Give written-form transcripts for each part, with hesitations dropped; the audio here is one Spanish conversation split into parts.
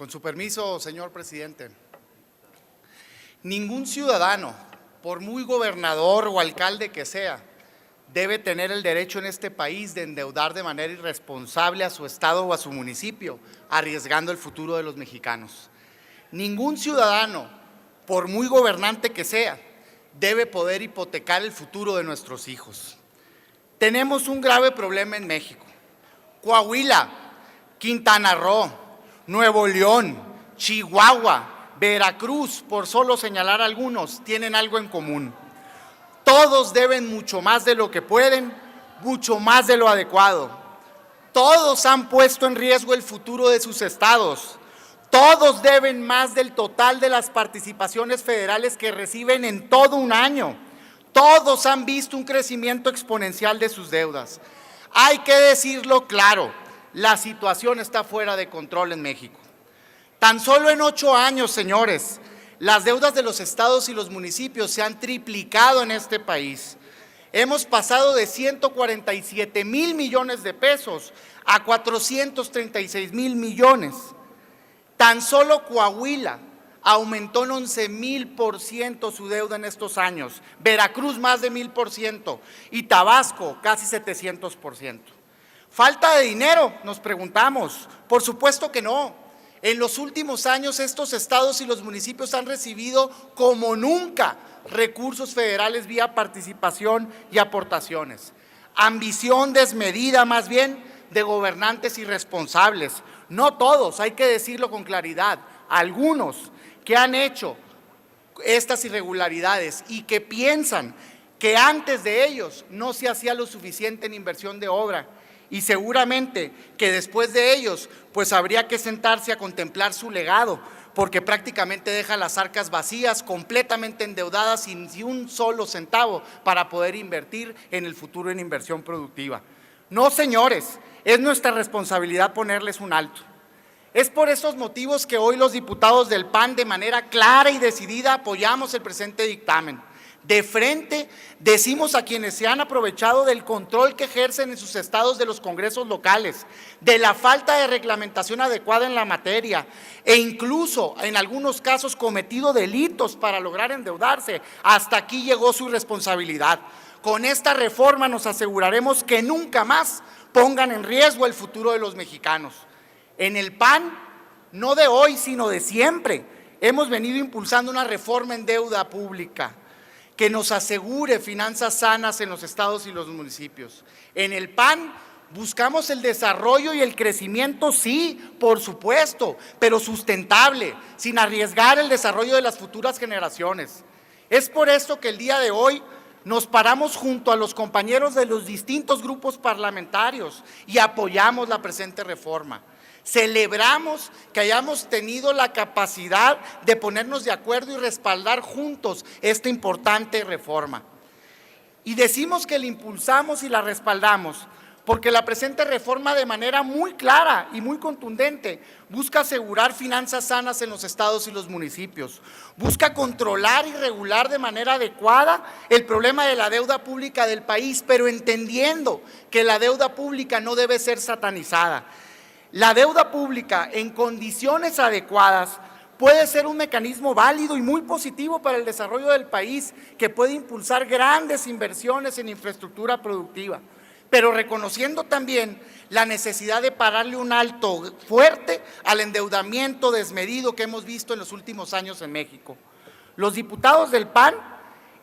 Con su permiso, señor presidente. Ningún ciudadano, por muy gobernador o alcalde que sea, debe tener el derecho en este país de endeudar de manera irresponsable a su estado o a su municipio, arriesgando el futuro de los mexicanos. Ningún ciudadano, por muy gobernante que sea, debe poder hipotecar el futuro de nuestros hijos. Tenemos un grave problema en México. Coahuila, Quintana Roo, Nuevo León, Chihuahua, Veracruz, por solo señalar algunos, tienen algo en común. Todos deben mucho más de lo que pueden, mucho más de lo adecuado. Todos han puesto en riesgo el futuro de sus estados. Todos deben más del total de las participaciones federales que reciben en todo un año. Todos han visto un crecimiento exponencial de sus deudas. Hay que decirlo claro, la situación está fuera de control en México. Tan solo en 8 años, señores, las deudas de los estados y los municipios se han triplicado en este país. Hemos pasado de 147,000 millones de pesos a 436,000 millones. Tan solo Coahuila aumentó en 11,000% su deuda en estos años, Veracruz más de 1,000% y Tabasco casi 700%. ¿Falta de dinero? Nos preguntamos. Por supuesto que no. En los últimos años estos estados y los municipios han recibido como nunca recursos federales vía participación y aportaciones. Ambición desmedida más bien de gobernantes irresponsables. No todos, hay que decirlo con claridad, algunos que han hecho estas irregularidades y que piensan que antes de ellos no se hacía lo suficiente en inversión de obra y seguramente que después de ellos pues habría que sentarse a contemplar su legado porque prácticamente deja las arcas vacías, completamente endeudadas sin ni un solo centavo para poder invertir en el futuro en inversión productiva. No, señores, es nuestra responsabilidad ponerles un alto. Es por estos motivos que hoy los diputados del PAN de manera clara y decidida apoyamos el presente dictamen. De frente decimos a quienes se han aprovechado del control que ejercen en sus estados de los congresos locales, de la falta de reglamentación adecuada en la materia e incluso en algunos casos cometido delitos para lograr endeudarse. Hasta aquí llegó su irresponsabilidad. Con esta reforma nos aseguraremos que nunca más pongan en riesgo el futuro de los mexicanos. En el PAN, no de hoy, sino de siempre, hemos venido impulsando una reforma en deuda pública que nos asegure finanzas sanas en los estados y los municipios. En el PAN buscamos el desarrollo y el crecimiento, sí, por supuesto, pero sustentable, sin arriesgar el desarrollo de las futuras generaciones. Es por esto que el día de hoy nos paramos junto a los compañeros de los distintos grupos parlamentarios y apoyamos la presente reforma. Celebramos que hayamos tenido la capacidad de ponernos de acuerdo y respaldar juntos esta importante reforma. Y decimos que la impulsamos y la respaldamos porque la presente reforma de manera muy clara y muy contundente busca asegurar finanzas sanas en los estados y los municipios, busca controlar y regular de manera adecuada el problema de la deuda pública del país, pero entendiendo que la deuda pública no debe ser satanizada. La deuda pública en condiciones adecuadas puede ser un mecanismo válido y muy positivo para el desarrollo del país que puede impulsar grandes inversiones en infraestructura productiva, pero reconociendo también la necesidad de pararle un alto fuerte al endeudamiento desmedido que hemos visto en los últimos años en México. Los diputados del PAN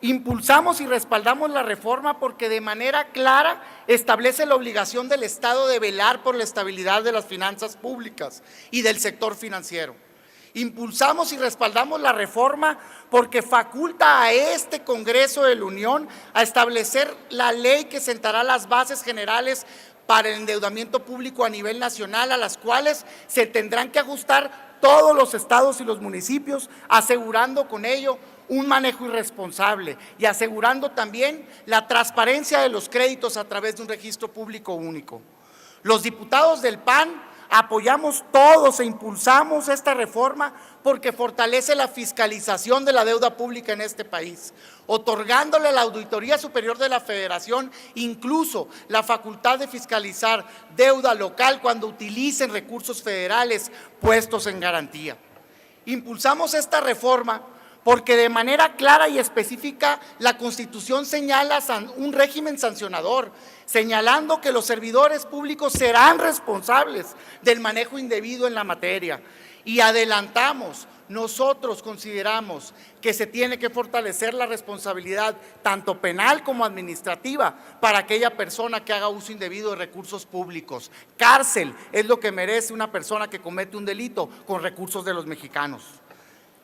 impulsamos y respaldamos la reforma porque de manera clara establece la obligación del Estado de velar por la estabilidad de las finanzas públicas y del sector financiero. Impulsamos y respaldamos la reforma porque faculta a este Congreso de la Unión a establecer la ley que sentará las bases generales para el endeudamiento público a nivel nacional, a las cuales se tendrán que ajustar todos los estados y los municipios, asegurando con ello un manejo irresponsable y asegurando también la transparencia de los créditos a través de un registro público único. Los diputados del PAN Apoyamos todos e impulsamos esta reforma porque fortalece la fiscalización de la deuda pública en este país, otorgándole a la Auditoría Superior de la Federación incluso la facultad de fiscalizar deuda local cuando utilicen recursos federales puestos en garantía. Impulsamos esta reforma porque de manera clara y específica la Constitución señala un régimen sancionador, señalando que los servidores públicos serán responsables del manejo indebido en la materia. Y adelantamos, nosotros consideramos que se tiene que fortalecer la responsabilidad tanto penal como administrativa para aquella persona que haga uso indebido de recursos públicos. Cárcel es lo que merece una persona que comete un delito con recursos de los mexicanos.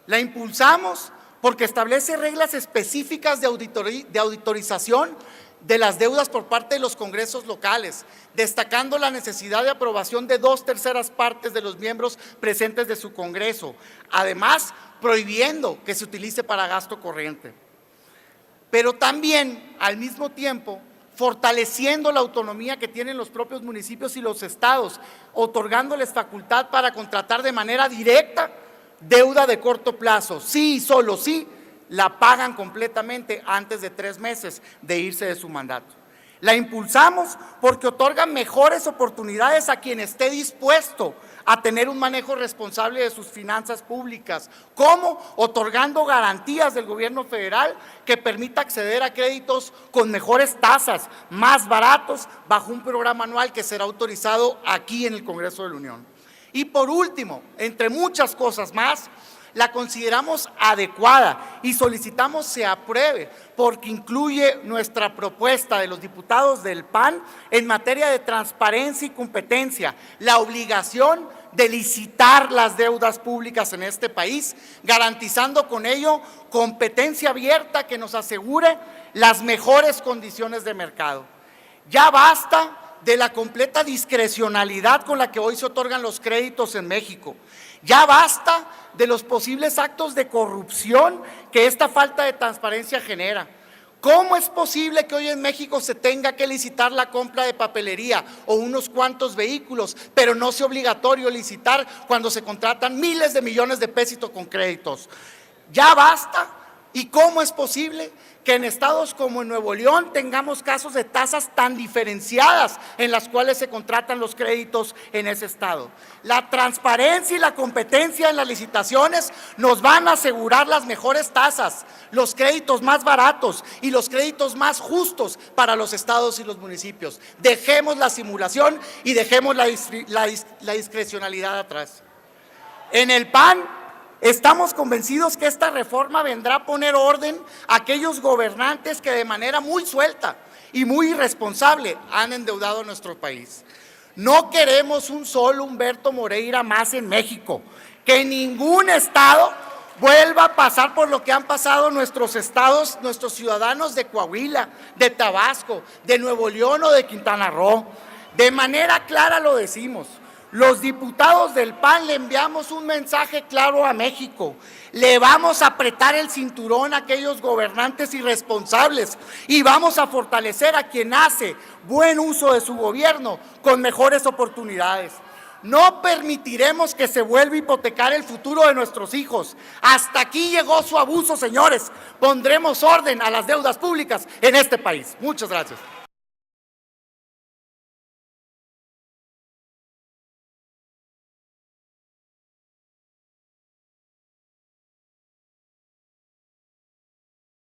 La impulsamos porque establece reglas específicas de auditorización de las deudas por parte de los congresos locales, destacando la necesidad de aprobación de 2/3 partes de los miembros presentes de su congreso, además prohibiendo que se utilice para gasto corriente. Pero también, al mismo tiempo, fortaleciendo la autonomía que tienen los propios municipios y los estados, otorgándoles facultad para contratar de manera directa deuda de corto plazo. Sí y solo sí la pagan completamente antes de 3 meses de irse de su mandato. La impulsamos porque otorga mejores oportunidades a quien esté dispuesto a tener un manejo responsable de sus finanzas públicas. ¿Cómo? Otorgando garantías del gobierno federal que permita acceder a créditos con mejores tasas, más baratos, bajo un programa anual que será autorizado aquí en el Congreso de la Unión. Y por último, entre muchas cosas más, la consideramos adecuada y solicitamos se apruebe porque incluye nuestra propuesta de los diputados del PAN en materia de transparencia y competencia, la obligación de licitar las deudas públicas en este país, garantizando con ello competencia abierta que nos asegure las mejores condiciones de mercado. Ya basta de la completa discrecionalidad con la que hoy se otorgan los créditos en México. Ya basta de los posibles actos de corrupción que esta falta de transparencia genera. ¿Cómo es posible que hoy en México se tenga que licitar la compra de papelería o unos cuantos vehículos, pero no sea obligatorio licitar cuando se contratan miles de millones de pesos con créditos? Ya basta. ¿Y cómo es posible que en estados como en Nuevo León tengamos casos de tasas tan diferenciadas en las cuales se contratan los créditos en ese estado? La transparencia y la competencia en las licitaciones nos van a asegurar las mejores tasas, los créditos más baratos y los créditos más justos para los estados y los municipios. Dejemos la simulación y dejemos la discrecionalidad atrás. En el PAN estamos convencidos que esta reforma vendrá a poner orden a aquellos gobernantes que de manera muy suelta y muy irresponsable han endeudado a nuestro país. No queremos un solo Humberto Moreira más en México, que ningún estado vuelva a pasar por lo que han pasado nuestros estados, nuestros ciudadanos de Coahuila, de Tabasco, de Nuevo León o de Quintana Roo. De manera clara lo decimos. Los diputados del PAN le enviamos un mensaje claro a México. Le vamos a apretar el cinturón a aquellos gobernantes irresponsables y vamos a fortalecer a quien hace buen uso de su gobierno con mejores oportunidades. No permitiremos que se vuelva a hipotecar el futuro de nuestros hijos. Hasta aquí llegó su abuso, señores. Pondremos orden a las deudas públicas en este país. Muchas gracias.